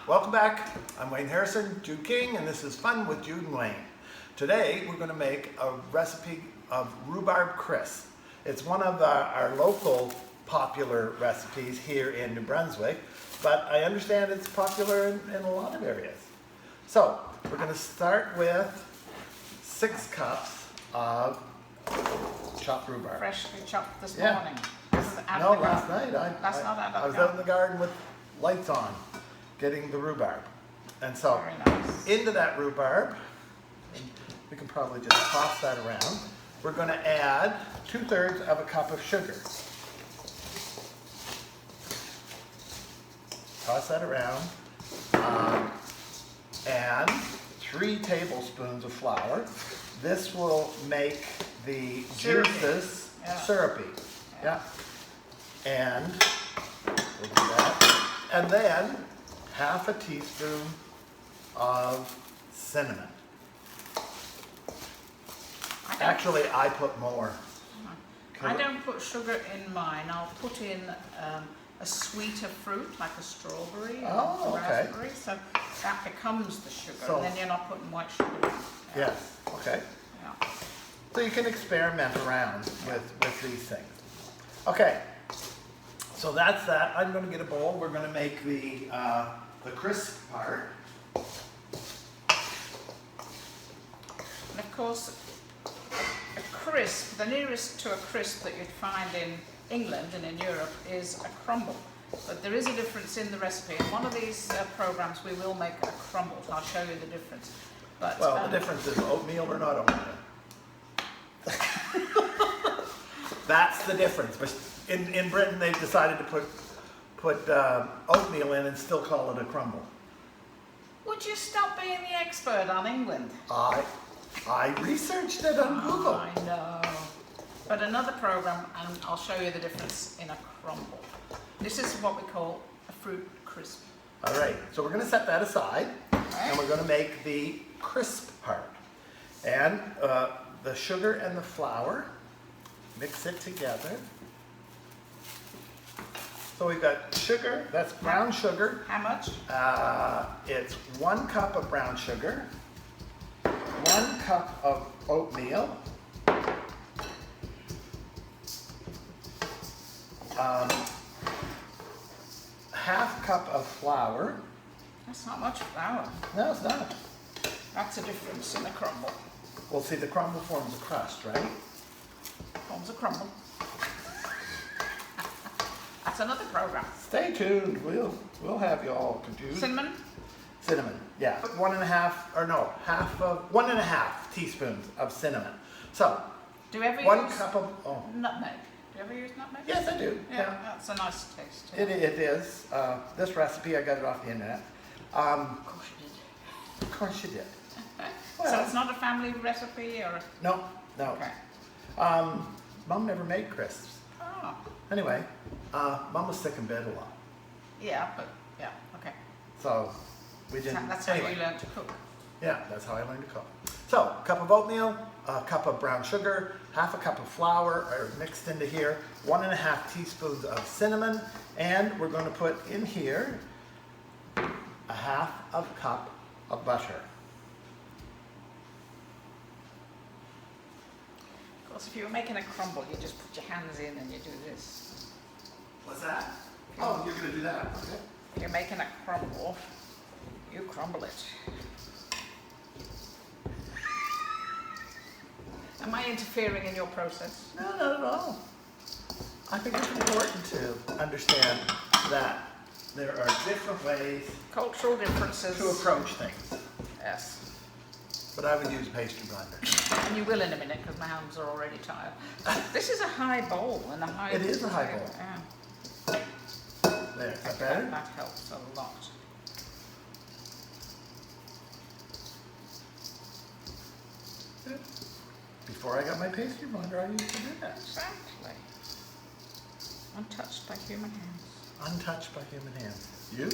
Welcome back. I'm Wayne Harrison, Jude King, and this is Fun with Jude and Wayne. Today we're going to make a recipe of Rhubarb Crisp. It's one of our local popular recipes here in New Brunswick, but I understand it's popular in a lot of areas. So we're going to start with 6 cups of chopped rhubarb. Freshly chopped this morning. No, last night. I was out in the garden with lights on, getting the rhubarb. And so, nice. Into that rhubarb, we can probably just toss that around. We're going to add 2/3 of a cup of sugar. Toss that around. And 3 tablespoons of flour. This will make the juices syrupy. Yeah. And we'll do that. And then 1/2 teaspoon of cinnamon. Actually, I put more. I don't put sugar in mine. I'll put in a sweeter fruit, like a strawberry or raspberry, so that becomes the sugar, and then you're not putting white sugar in. Yes, okay. Yeah. So you can experiment around with these things. Okay, so that's that. I'm going to get a bowl. We're going to make the crisp part. And of course, a crisp, the nearest to a crisp that you'd find in England and in Europe is a crumble. But there is a difference in the recipe. In one of these programs we will make a crumble. I'll show you the difference. But, well, the difference is oatmeal or not oatmeal. That's the difference. But in Britain they've decided to put oatmeal in and still call it a crumble. Would you stop being the expert on England? I researched it on Google. I know. But another program, and I'll show you the difference in a crumble. This is what we call a fruit crisp. All right, so we're going to set that aside, and we're going to make the crisp part. And the sugar and the flour, mix it together. So we've got sugar, that's brown sugar. How much? It's 1 cup of brown sugar, 1 cup of oatmeal, 1/2 cup of flour. That's not much flour. No, it's not. That's a difference in a crumble. Well, see, the crumble forms a crust, right? Forms a crumble. That's another program. Stay tuned. We'll have you all confused. Cinnamon? Cinnamon, yeah. 1.5 teaspoons of cinnamon. So, do you ever 1 use cup of nutmeg? Do you ever use nutmeg? Yes, I do. Yeah, that's a nice taste. It is. This recipe, I got it off the internet. Of course you did. Of course you did. So it's not a family recipe, or? No. Okay. Mom never made crisps. Oh. Anyway, Mom was sick in bed a lot. Yeah, but yeah, okay. So we didn't. That's how you learned to cook. Yeah, that's how I learned to cook. So, a cup of oatmeal, a cup of brown sugar, 1/2 cup of flour are mixed into here, 1.5 teaspoons of cinnamon, and we're going to put in here 1/2 cup of butter. Of course, if you were making a crumble, you just put your hands in and you do this. What's that? Oh, you're going to do that. Okay. If you're making a crumble, you crumble it. Am I interfering in your process? No, not at all. I think it's important to understand that there are different ways Cultural differences. to approach things. Yes. But I would use a pastry blender. And you will in a minute, because my hands are already tired. This is a high bowl and a high... It is a high bowl. Yeah. There, is that better? That helps a lot. Before I got my pastry blender, I used to do that. Exactly. Untouched by human hands. Untouched by human hands. You?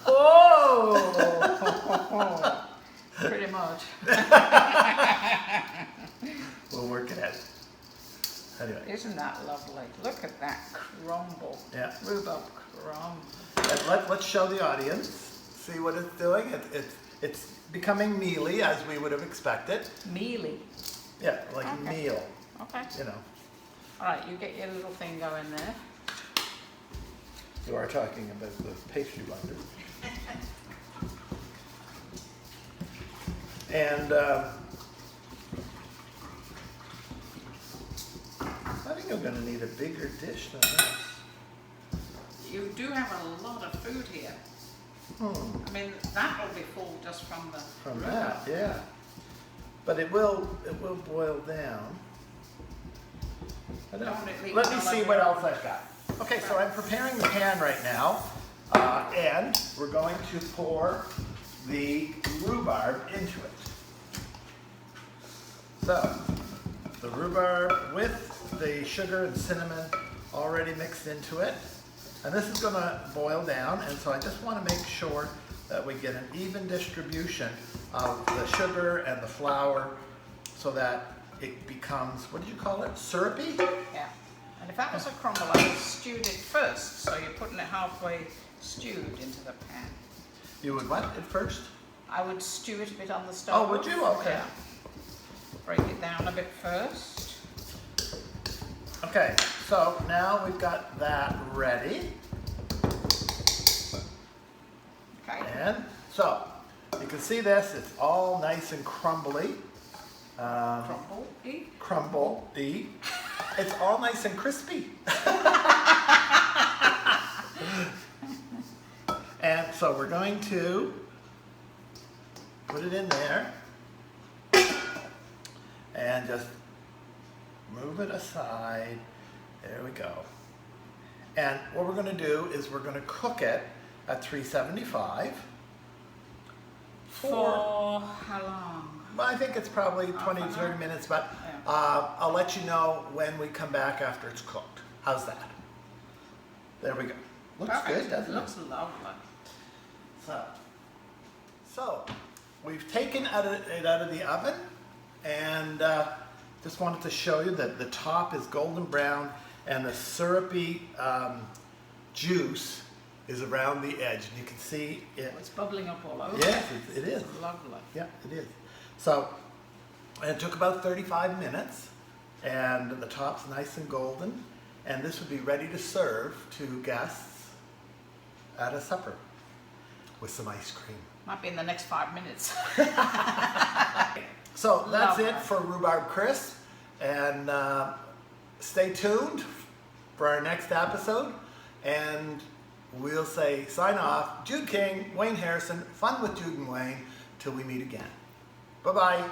Oh! Pretty much. We'll work it out. Anyway. Isn't that lovely? Look at that crumble. Yeah. Rhubarb And let's show the audience, see what it's doing. It's becoming mealy, as we would have expected. Mealy. Yeah, like Okay. meal, Okay. you know. All right, you get your little thing going there. You are talking about the pastry blender. And I think I'm going to need a bigger dish than this. You do have a lot of food here. I mean, that will be full just from the From rhubarb. that, yeah. But it will boil down. Don't want it leaking Let me all see over what your- else I've got. Okay, so I'm preparing the pan right now, and we're going to pour the rhubarb into it. So, the rhubarb with the sugar and cinnamon already mixed into it. And this is going to boil down, and so I just want to make sure that we get an even distribution of the sugar and the flour so that it becomes, what did you call it, syrupy? Yeah. And if that was a crumble, I would stewed it first. So you're putting it halfway stewed into the pan. You would what at first? I would stew it a bit on the stove. Oh, would you? Okay. Yeah. Break it down a bit first. Okay, so now we've got that ready. Okay. And so, you can see this, it's all nice and crumbly. Crumble-y. Crumble-y. It's all nice and crispy. And so we're going to put it in there and just move it aside. There we go. And what we're going to do is we're going to cook it at 375 For how long? well, I think it's probably 20 to 30 minutes, but I'll let you know when we come back after it's cooked. How's that? There we go. Looks Perfect. good, doesn't it? Looks lovely. So we've taken it out of the oven, and just wanted to show you that the top is golden brown and the syrupy juice is around the edge, and you can see it. It's bubbling up all over. Yes, it is. Lovely. Yeah, it is. So it took about 35 minutes, and the top's nice and golden, and this would be ready to serve to guests at a supper with some ice cream. Might be in the next 5 minutes. So that's Lovely. it for Rhubarb Crisp, and stay tuned for our next episode, and we'll say sign off. Jude King, Wayne Harrison, Fun with Jude and Wayne, till we meet again. Bye-bye.